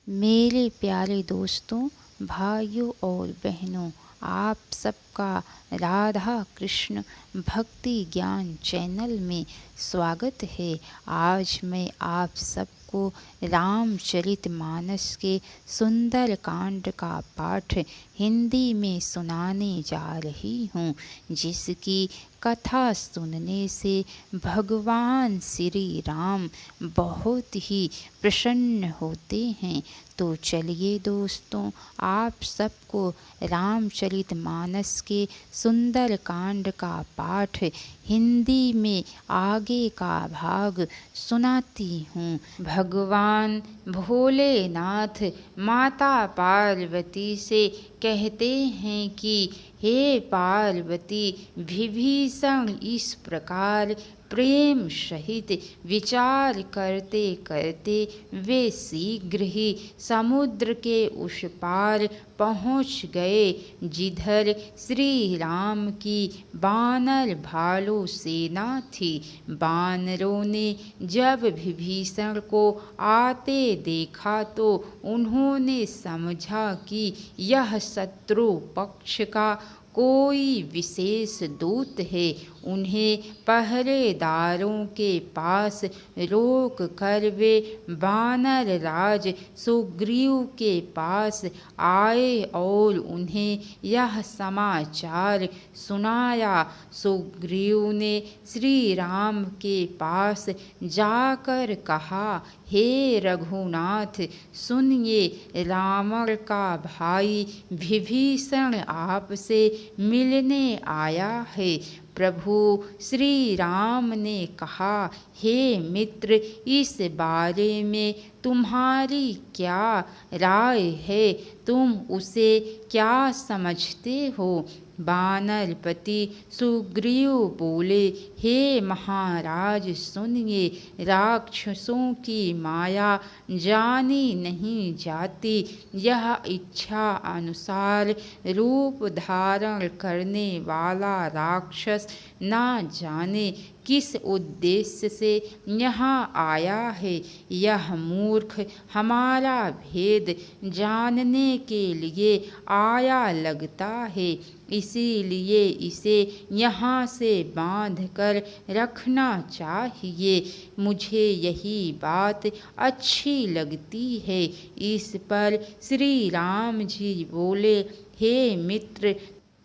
मेरे प्यारे दोस्तों, भाइयों और बहनों, आप सबका राधा कृष्ण भक्ति ज्ञान चैनल में स्वागत है। आज मैं आप सबको रामचरितमानस के सुंदर कांड का पाठ हिंदी में सुनाने जा रही हूँ, जिसकी कथा सुनने से भगवान श्री राम बहुत ही प्रसन्न होते हैं। तो चलिए दोस्तों, आप सबको रामचरितमानस के सुंदर कांड का पाठ हिंदी में आगे का भाग सुनाती हूँ। भगवान भोलेनाथ माता पार्वती से कहते हैं कि हे पार्वती, विभीषण इस प्रकार प्रेम सहित विचार करते करते वे शीघ्र ही समुद्र के उस पार पहुँच गए, जिधर श्री राम की वानर भालू सेना थी। वानरों ने जब विभीषण को आते देखा तो उन्होंने समझा कि यह शत्रु पक्ष का कोई विशेष दूत है। उन्हें पहरेदारों के पास रोक कर वे वानर राज सुग्रीव के पास आए और उन्हें यह समाचार सुनाया। सुग्रीव ने श्री राम के पास जाकर कहा, हे रघुनाथ, सुनिए, रावण का भाई विभीषण आपसे मिलने आया है। प्रभु श्री राम ने कहा, हे मित्र, इस बारे में तुम्हारी क्या राय है? तुम उसे क्या समझते हो? वानरपति सुग्रीव बोले, हे महाराज, सुनिए, राक्षसों की माया जानी नहीं जाती। यह इच्छा अनुसार रूप धारण करने वाला राक्षस ना जाने किस उद्देश्य से यहाँ आया है। यह मूर्ख हमारा भेद जानने के लिए आया लगता है, इसीलिए इसे यहाँ से बांध कर रखना चाहिए। मुझे यही बात अच्छी लगती है। इस पर श्री राम जी बोले, हे मित्र,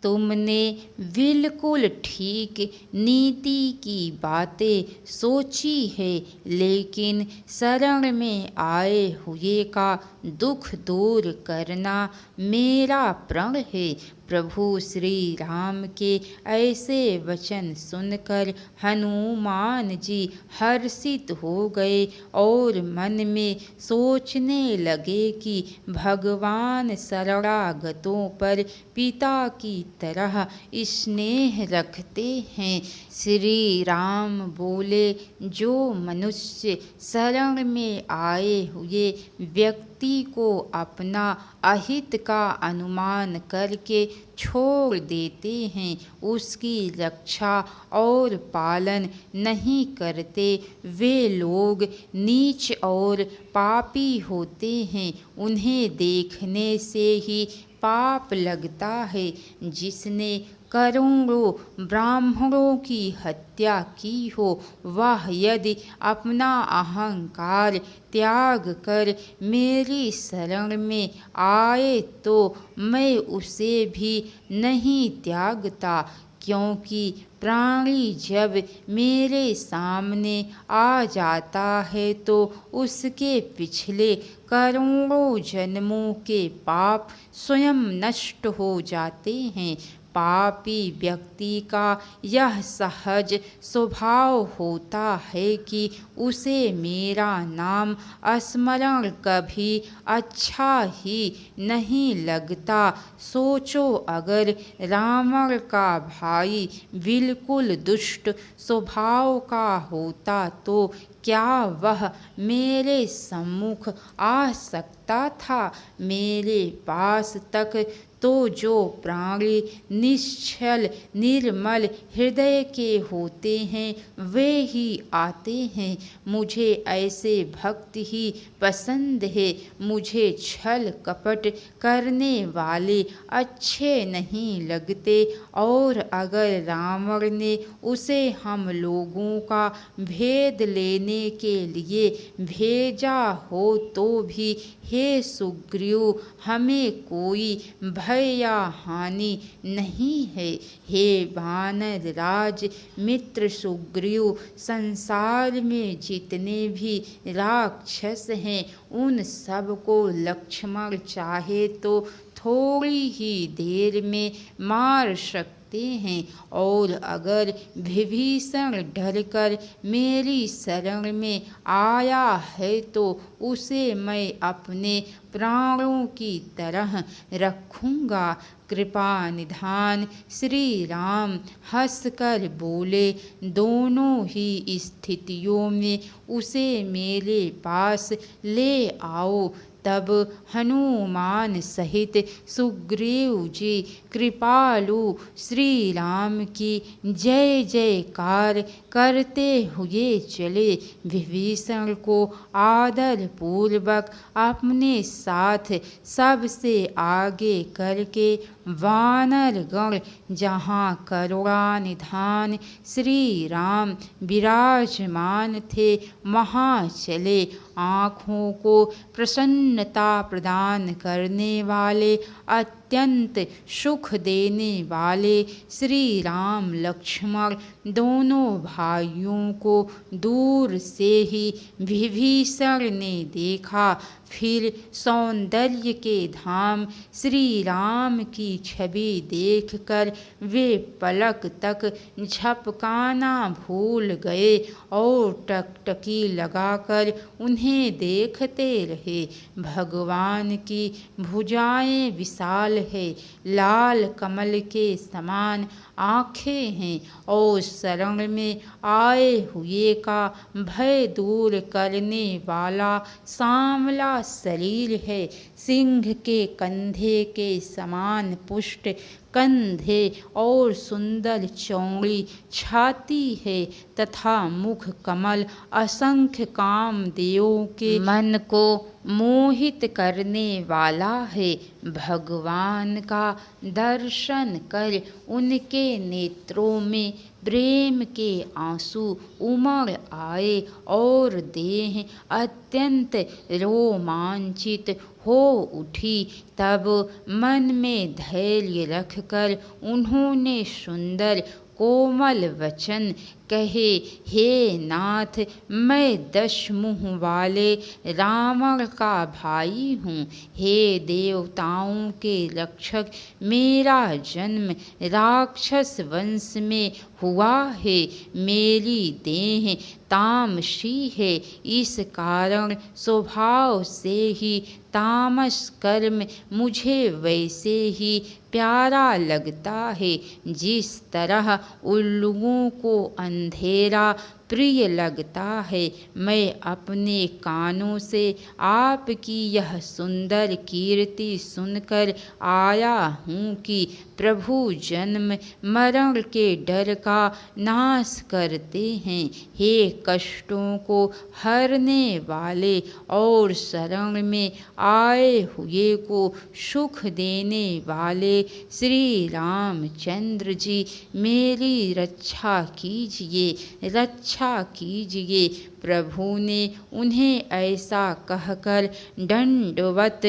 तुमने बिल्कुल ठीक नीति की बातें सोची है, लेकिन शरण में आए हुए का दुख दूर करना मेरा प्रण है। प्रभु श्री राम के ऐसे वचन सुनकर हनुमान जी हर्षित हो गए और मन में सोचने लगे कि भगवान शरणागतों पर पिता की तरह स्नेह रखते हैं। श्री राम बोले, जो मनुष्य शरण में आए हुए व्यक्ति को अपना अहित का अनुमान करके छोड़ देते हैं, उसकी रक्षा और पालन नहीं करते, वे लोग नीच और पापी होते हैं। उन्हें देखने से ही पाप लगता है। जिसने करोड़ों ब्राह्मणों की हत्या की हो, वह यदि अपना अहंकार त्याग कर मेरी शरण में आए तो मैं उसे भी नहीं त्यागता, क्योंकि प्राणी जब मेरे सामने आ जाता है तो उसके पिछले करोड़ों जन्मों के पाप स्वयं नष्ट हो जाते हैं। पापी व्यक्ति का यह सहज स्वभाव होता है कि उसे मेरा नाम स्मरण कभी अच्छा ही नहीं लगता। सोचो, अगर रावण का भाई बिल्कुल दुष्ट स्वभाव का होता तो क्या वह मेरे सम्मुख आ सकता था? मेरे पास तक तो जो प्राणी निश्चल निर्मल हृदय के होते हैं वे ही आते हैं। मुझे ऐसे भक्त ही पसंद है। मुझे छल कपट करने वाले अच्छे नहीं लगते। और अगर रावण ने उसे हम लोगों का भेद लेने के लिए भेजा हो तो भी हे सुग्रीव हमें कोई भय या हानि नहीं है। हे वानर राज मित्र सुग्रीव, संसार में जितने भी राक्षस हैं उन सब को लक्ष्मण चाहे तो थोड़ी ही देर में मार सकते हैं। और अगर विभीषण डरकर मेरी शरण में आया है तो उसे मैं अपने प्राणों की तरह रखूंगा। कृपा निधान श्री राम हंसकर बोले। दोनों ही स्थितियों में उसे मेरे पास ले आओ। तब हनुमान सहित सुग्रीव जी कृपालु श्री राम की जय जयकार करते हुए चले। विभीषण को आदर पूर्वक अपने साथ सबसे आगे करके वानर गण जहाँ करुणानिधान श्री राम विराजमान थे वहाँ चले। आँखों को प्रसन्नता प्रदान करने वाले अत्यंत सुख देने वाले श्री राम लक्ष्मण दोनों भाइयों को दूर से ही विभीषण ने देखा। फिर सौंदर्य के धाम श्री राम की छवि देखकर वे पलक तक झपकाना भूल गए और टकटकी लगाकर उन्हें देखते रहे। भगवान की भुजाएं विशाल है, लाल कमल के समान आँखें हैं और शरण में आए हुए का भय दूर करने वाला सांवला शरीर है। सिंह के कंधे के समान पुष्ट कंधे और सुंदर चौड़ी छाती है तथा मुख कमल असंख्य कामदेवों के मन को मोहित करने वाला है। भगवान का दर्शन कर उनके नेत्रों में प्रेम के आंसू उमड़ आए और देह अत्यंत रोमांचित हो उठी। तब मन में धैर्य रखकर उन्होंने सुंदर कोमल वचन कहे। हे नाथ, मैं 10 मुँह वाले रावण का भाई हूँ। हे देवताओं के रक्षक, मेरा जन्म राक्षस वंश में हुआ है। मेरी देह तामसी है, इस कारण स्वभाव से ही तामस कर्म मुझे वैसे ही प्यारा लगता है जिस तरह उल्लुओं को अंधेरा प्रिय लगता है। मैं अपने कानों से आपकी यह सुंदर कीर्ति सुनकर आया हूँ कि प्रभु जन्म मरण के डर का नाश करते हैं। हे कष्टों को हरने वाले और शरण में आए हुए को सुख देने वाले श्री रामचंद्र जी, मेरी रक्षा कीजिए, रक्षा कीजिए। प्रभु ने उन्हें ऐसा कहकर दंडवत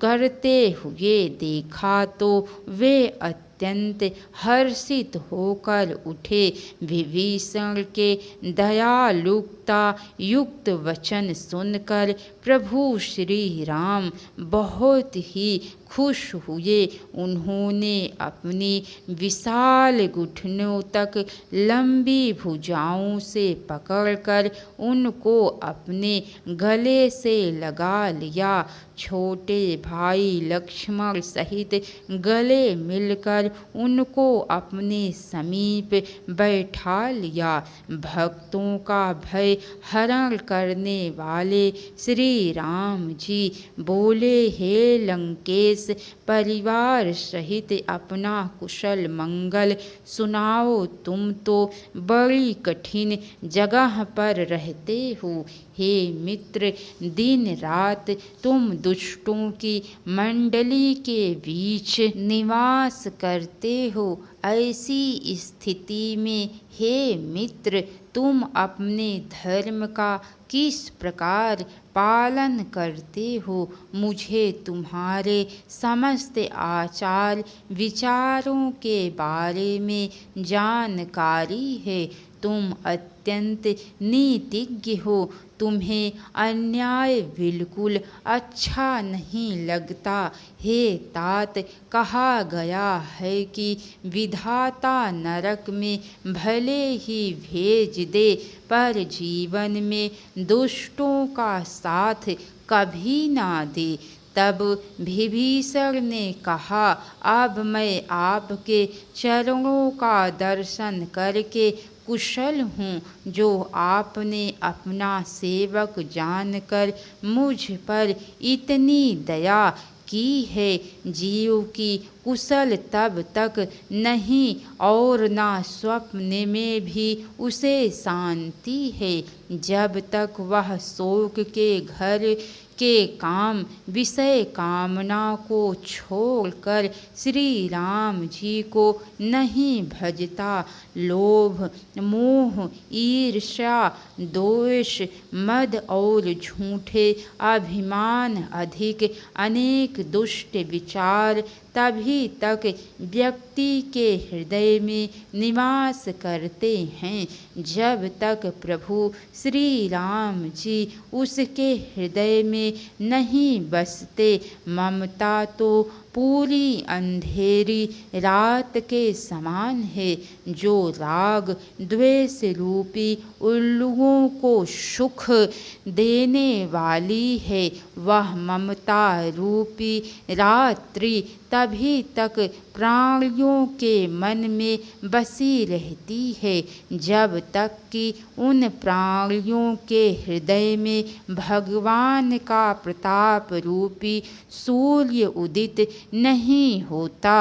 करते हुए देखा तो वे अत्यंत हर्षित होकर उठे। विभीषण के दयालुता युक्त वचन सुनकर प्रभु श्री राम बहुत ही खुश हुए। उन्होंने अपनी विशाल घुटनों तक लंबी भुजाओं से पकड़कर उनको अपने गले से लगा लिया। छोटे भाई लक्ष्मण सहित गले मिलकर उनको अपने समीप बैठा लिया। भक्तों का भय हरण करने वाले श्री राम जी बोले, हे लंकेश, परिवार सहित अपना कुशल मंगल सुनाओ। तुम तो बड़ी कठिन जगह पर रहते हो। हे मित्र, दिन रात तुम दुष्टों की मंडली के बीच निवास करते हो। ऐसी स्थिति में हे मित्र, तुम अपने धर्म का किस प्रकार पालन करते हो? मुझे तुम्हारे समस्त आचार विचारों के बारे में जानकारी है। तुम अत्यंत नीतिज्ञ हो। तुम्हें अन्याय बिल्कुल अच्छा नहीं लगता। हे तात, कहा गया है कि विधाता नरक में भले ही भेज दे, पर जीवन में दुष्टों का साथ कभी ना दे। तब विभीषण ने कहा, अब मैं आपके चरणों का दर्शन करके कुशल हूँ। जो आपने अपना सेवक जानकर मुझ पर इतनी दया की है। जीव की कुशल तब तक नहीं और ना स्वप्न में भी उसे शांति है, जब तक वह शोक के घर के काम विषय कामना को छोड़कर श्री राम जी को नहीं भजता। लोभ, मोह, ईर्ष्या, द्वेष, मद और झूठे अभिमान अधिक अनेक दुष्ट विचार तभी तक व्यक्ति के हृदय में निवास करते हैं, जब तक प्रभु श्री राम जी उसके हृदय में नहीं बसते। ममता तो पूरी अंधेरी रात के समान है, जो राग द्वेष रूपी उल्लुओं को सुख देने वाली है। वह ममता रूपी रात्रि तभी तक प्राणियों के मन में बसी रहती है, जब तक कि उन प्राणियों के हृदय में भगवान का प्रताप रूपी सूर्य उदित नहीं होता।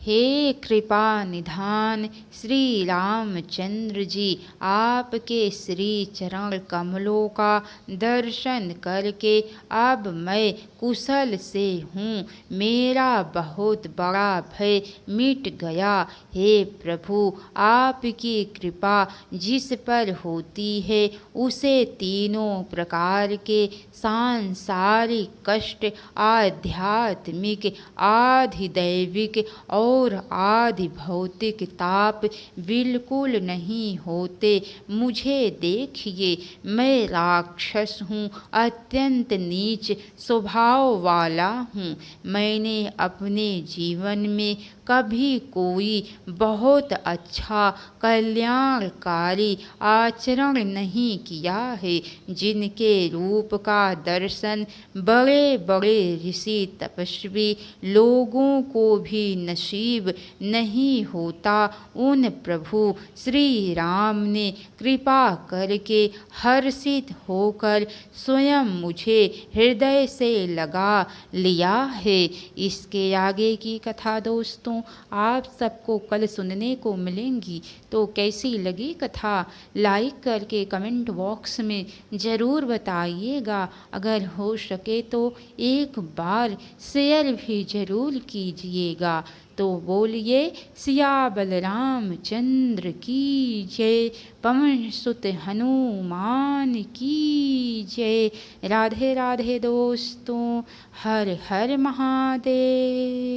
हे कृपा निधान श्री रामचंद्र जी, आपके श्री चरण कमलों का दर्शन करके अब मैं कुशल से हूँ। मेरा बहुत बड़ा भय मिट गया। हे प्रभु, आपकी कृपा जिस पर होती है उसे तीनों प्रकार के सांसारिक कष्ट, आध्यात्मिक, आधिदैविक और आदि भौतिक ताप बिल्कुल नहीं होते। मुझे देखिए, मैं राक्षस हूँ, अत्यंत नीच स्वभाव वाला हूँ। मैंने अपने जीवन में कभी कोई बहुत अच्छा कल्याणकारी आचरण नहीं किया है। जिनके रूप का दर्शन बड़े बड़े ऋषि तपस्वी लोगों को भी नसीब नहीं होता, उन प्रभु श्री राम ने कृपा करके हर्षित होकर स्वयं मुझे हृदय से लगा लिया है। इसके आगे की कथा दोस्तों आप सबको कल सुनने को मिलेंगी। तो कैसी लगी कथा लाइक करके कमेंट बॉक्स में ज़रूर बताइएगा। अगर हो सके तो एक बार शेयर भी ज़रूर कीजिएगा। तो बोलिए सिया बलराम चंद्र की जय, पवन सुत हनुमान की जय। राधे राधे दोस्तों, हर हर महादेव।